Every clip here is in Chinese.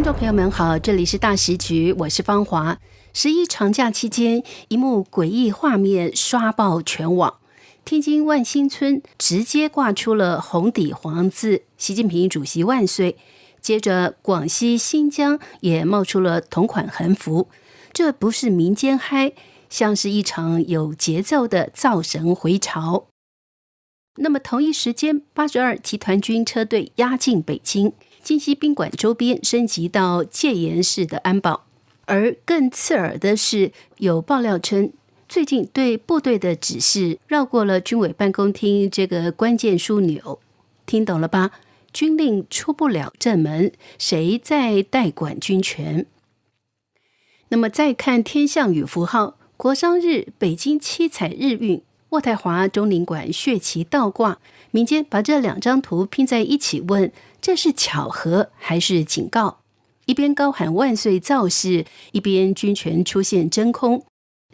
听众朋友们好，这里是大时局，我是芳华。11长假期间，一幕诡异画面刷爆全网。天津万兴村直接挂出了红底黄字“习近平主席万岁”，接着广西、新疆也冒出了同款横幅。这不是民间嗨，像是一场有节奏的造神回潮。那么同一时间，82集团军车队压进北京，金溪宾馆周边升级到戒严式的安保。而更刺耳的是，有爆料称，最近对部队的指示绕过了军委办公厅这个关键枢纽。听懂了吧？军令出不了正门，谁在代管军权？那么再看天象与符号，国殇日北京七彩日运，渥太华中领馆血旗倒挂，民间把这两张图拼在一起问，这是巧合还是警告？一边高喊万岁造势，一边军权出现真空。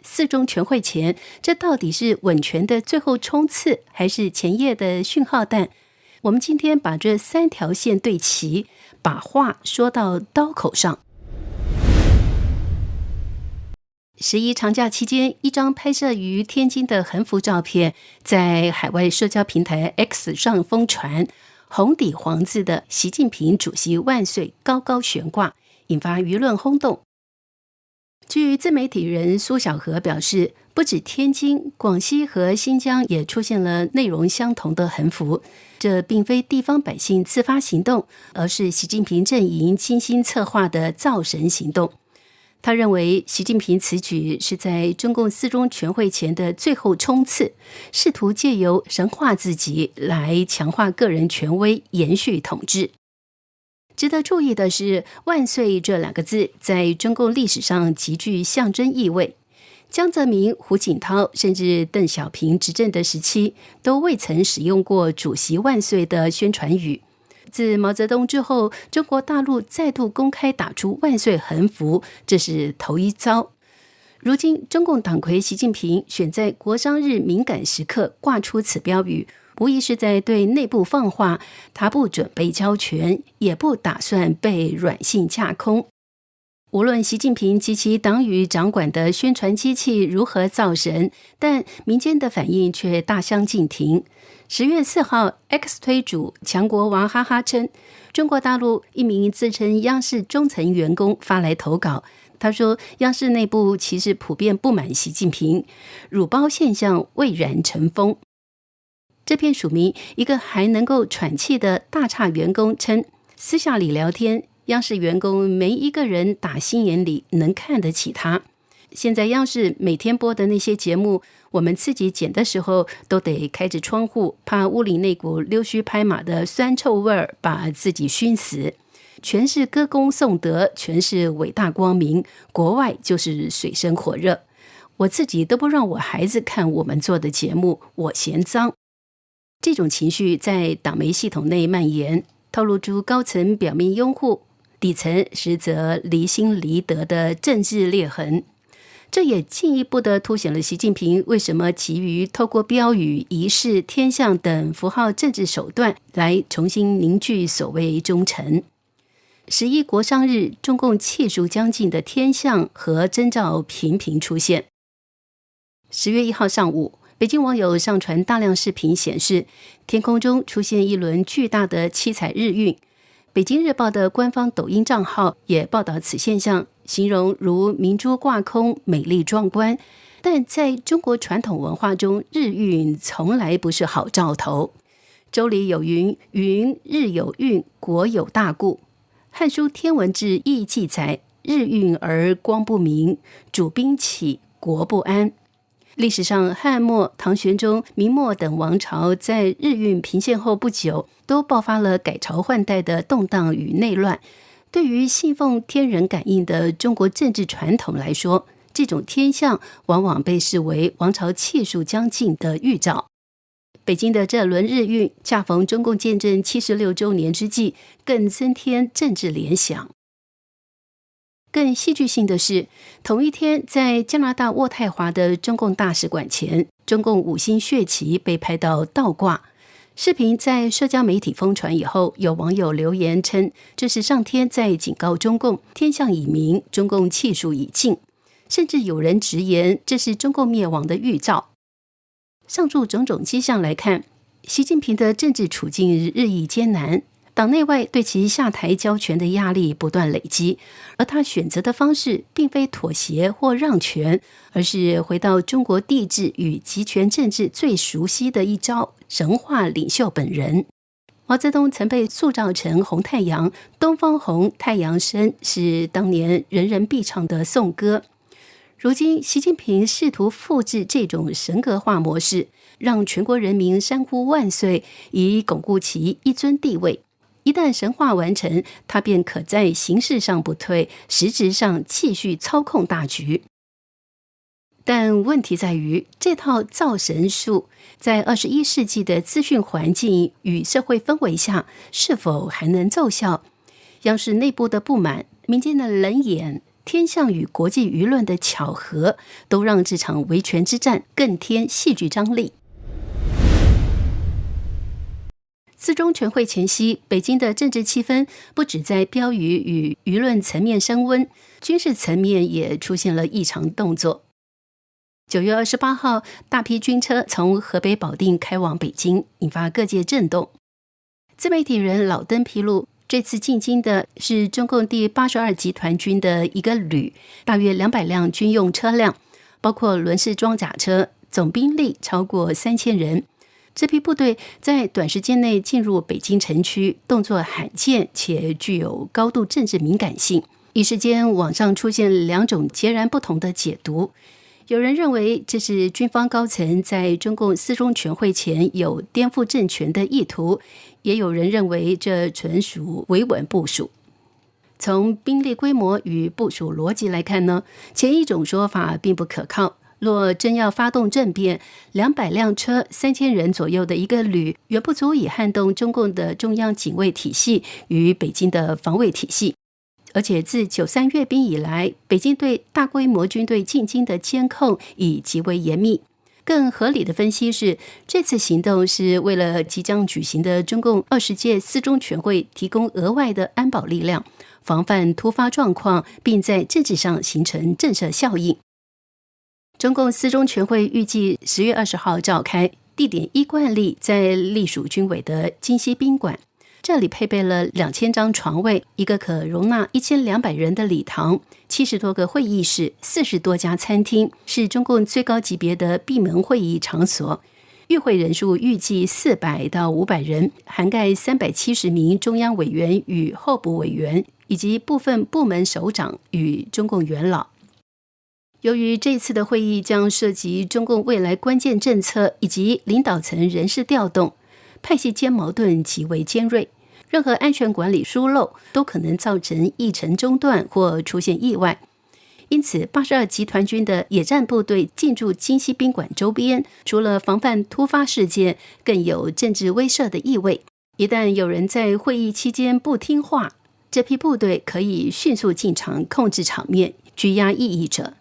四中全会前，这到底是稳权的最后冲刺，还是前夜的讯号弹？我们今天把这三条线对齐，把话说到刀口上。11长假期间，一张拍摄于天津的横幅照片在海外社交平台 X 上疯传，红底黄字的“习近平主席万岁”高高悬挂，引发舆论轰动。据自媒体人苏小河表示，不止天津、广西和新疆也出现了内容相同的横幅，这并非地方百姓自发行动，而是习近平阵营精心策划的造神行动。他认为习近平此举是在中共四中全会前的最后冲刺，试图借由神化自己来强化个人权威，延续统治。值得注意的是，万岁这两个字在中共历史上极具象征意味。江泽民、胡锦涛甚至邓小平执政的时期，都未曾使用过主席万岁的宣传语。自毛泽东之后，中国大陆再度公开打出万岁横幅，这是头一遭。如今中共党魁习近平选在国殇日敏感时刻挂出此标语，无疑是在对内部放话，他不准备交权，也不打算被软性架空。无论习近平及其党羽掌管的宣传机器如何造神，但民间的反应却大相径庭。10月4号 ，X 推主强国王哈哈称，中国大陆一名自称央视中层员工发来投稿，他说央视内部其实普遍不满习近平，辱包现象蔚然成风。这篇署名一个还能够喘气的大差员工称，私下里聊天，央视员工没一个人打心眼里能看得起他。现在央视每天播的那些节目，我们自己剪的时候都得开着窗户，怕屋里那股溜须拍马的酸臭味儿把自己熏死。全是歌功颂德，全是伟大光明，国外就是水深火热。我自己都不让我孩子看我们做的节目，我嫌脏。这种情绪在党媒系统内蔓延，透露出高层表面拥护，底层实则离心离德的政治裂痕。这也进一步的凸显了习近平为什么急于透过标语、仪式、天象等符号政治手段来重新凝聚所谓忠诚。11国殇日，中共气数将近的天象和征兆频频出现。10月1号上午，北京网友上传大量视频显示，天空中出现一轮巨大的七彩日晕。北京日报的官方抖音账号也报道此现象，形容如明珠挂空，美丽壮观。但在中国传统文化中，日晕从来不是好兆头。周礼有云：“云日有运，国有大故。”汉书天文志亦记载：“日晕而光不明，主兵起，国不安。”历史上，汉末、唐玄宗、明末等王朝在日晕平现后不久，都爆发了改朝换代的动荡与内乱。对于信奉天人感应的中国政治传统来说，这种天象往往被视为王朝气数将近的预兆。北京的这轮日晕恰逢中共建政76周年之际，更增添政治联想。更戏剧性的是，同一天在加拿大渥太华的中共大使馆前，中共5星血旗被拍到倒挂。视频在社交媒体疯传以后，有网友留言称这是上天在警告中共，天象已明，中共气数已尽，甚至有人直言这是中共灭亡的预兆。上述种种迹象来看，习近平的政治处境日益艰难，党内外对其下台交权的压力不断累积，而他选择的方式并非妥协或让权，而是回到中国帝制与集权政治最熟悉的一招，神话领袖本人。毛泽东曾被塑造成红太阳，东方红，太阳升，是当年人人必唱的颂歌。如今习近平试图复制这种神格化模式，让全国人民山呼万岁，以巩固其一尊地位。一旦神话完成，他便可在形式上不退，实质上继续操控大局。但问题在于，这套造神术在21世纪的资讯环境与社会氛围下，是否还能奏效？央视内部的不满、民间的冷眼、天象与国际舆论的巧合，都让这场维权之战更添戏剧张力。四中全会前夕，北京的政治气氛不止在标语与舆论层面升温，军事层面也出现了异常动作。9月28号，大批军车从河北保定开往北京，引发各界震动。自媒体人老登披露，这次进京的是中共第82集团军的一个旅，大约200辆军用车辆，包括轮式装甲车，总兵力超过3000人。这批部队在短时间内进入北京城区，动作罕见且具有高度政治敏感性。一时间，网上出现2种截然不同的解读。有人认为这是军方高层在中共四中全会前有颠覆政权的意图，也有人认为这纯属维稳部署。从兵力规模与部署逻辑来看呢，前一种说法并不可靠。若真要发动政变，200辆车、3000人左右的一个旅，远不足以撼动中共的中央警卫体系与北京的防卫体系。而且自93阅兵以来，北京对大规模军队进京的监控已极为严密。更合理的分析是，这次行动是为了即将举行的中共20届四中全会提供额外的安保力量，防范突发状况，并在政治上形成震慑效应。中共四中全会预计10月20号召开，地点依惯例在隶属军委的京西宾馆。这里配备了2000张床位，一个可容纳1200人的礼堂，70多个会议室，40多家餐厅，是中共最高级别的闭门会议场所。与会人数预计400到500人，涵盖370名中央委员与候补委员，以及部分部门首长与中共元老。由于这次的会议将涉及中共未来关键政策以及领导层人事调动，派系间矛盾极为尖锐，任何安全管理疏漏都可能造成议程中断或出现意外。因此82集团军的野战部队进驻京西宾馆周边，除了防范突发事件，更有政治威慑的意味。一旦有人在会议期间不听话，这批部队可以迅速进场控制场面，拘押异议者。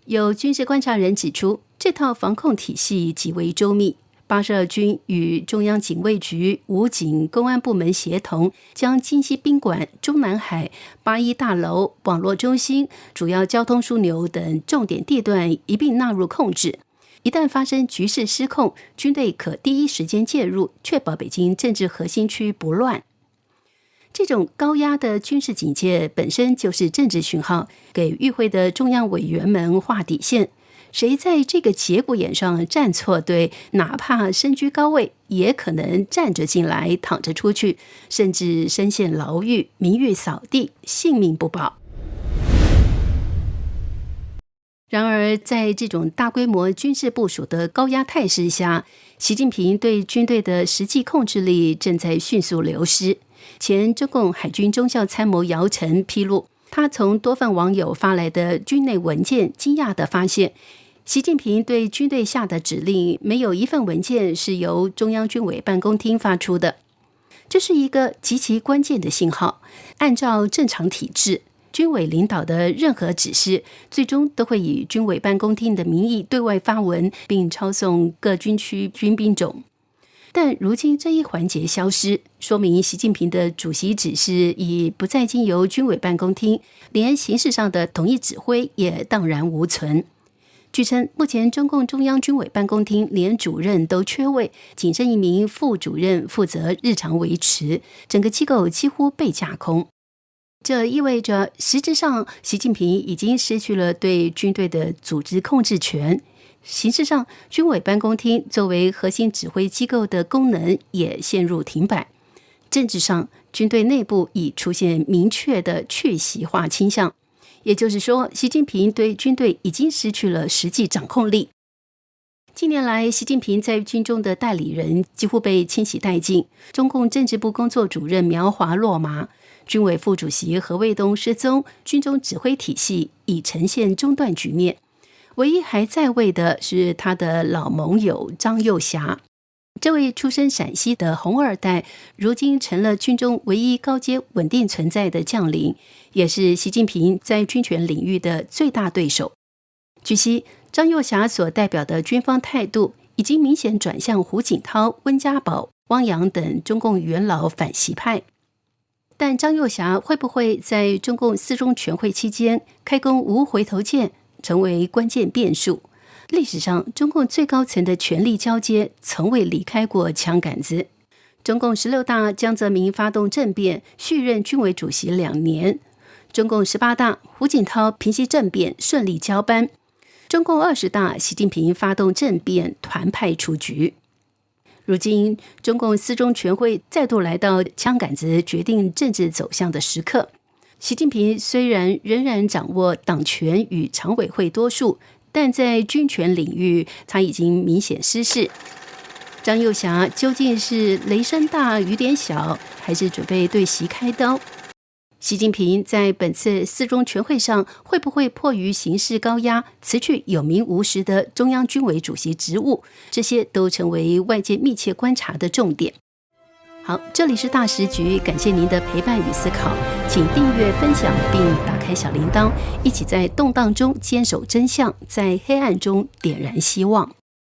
有军事观察人指出，这套防控体系极为周密，82军与中央警卫局、武警、公安部门协同，将京西宾馆、中南海、81大楼、网络中心、主要交通枢纽等重点地段一并纳入控制。一旦发生局势失控，军队可第一时间介入，确保北京政治核心区不乱。这种高压的军事警戒本身就是政治讯号，给与会的中央委员们画底线。谁在这个节骨眼上站错队，哪怕身居高位，也可能站着进来，躺着出去，甚至身陷牢狱，名誉扫地，性命不保。然而，在这种大规模军事部署的高压态势下，习近平对军队的实际控制力正在迅速流失。前中共海军中校参谋姚晨披露，他从多份网友发来的军内文件惊讶地发现，习近平对军队下的指令没有一份文件是由中央军委办公厅发出的。这是一个极其关键的信号。按照正常体制，军委领导的任何指示最终都会以军委办公厅的名义对外发文，并抄送各军区军兵种。但如今这一环节消失，说明习近平的主席指示已不再经由军委办公厅，连形式上的统一指挥也荡然无存。据称，目前中共中央军委办公厅连主任都缺位，仅剩一名副主任负责日常维持，整个机构几乎被架空。这意味着实质上习近平已经失去了对军队的组织控制权，形式上军委办公厅作为核心指挥机构的功能也陷入停摆。政治上，军队内部已出现明确的去习化倾向，也就是说，习近平对军队已经失去了实际掌控力。近年来，习近平在军中的代理人几乎被清洗殆尽，中共政治部工作主任苗华落马，军委副主席何卫东失踪，军中指挥体系已呈现中断局面。唯一还在位的是他的老盟友张又侠，这位出身陕西的红二代，如今成了军中唯一高阶稳定存在的将领，也是习近平在军权领域的最大对手。据悉，张又侠所代表的军方态度已经明显转向胡锦涛、温家宝、汪洋等中共元老反习派。但张又侠会不会在中共四中全会期间开弓无回头箭，成为关键变数。历史上，中共最高层的权力交接从未离开过枪杆子。中共16大，江泽民发动政变，续任军委主席2年；中共18大，胡锦涛平息政变，顺利交班；中共20大，习近平发动政变，团派出局。如今，中共四中全会再度来到枪杆子决定政治走向的时刻。习近平虽然仍然掌握党权与常委会多数，但在军权领域，他已经明显失势。张又侠究竟是雷声大雨点小，还是准备对习开刀？习近平在本次四中全会上会不会迫于形势高压，辞去有名无实的中央军委主席职务？这些都成为外界密切观察的重点。好，这里是大时局，感谢您的陪伴与思考，请订阅、分享并打开小铃铛，一起在动荡中坚守真相，在黑暗中点燃希望。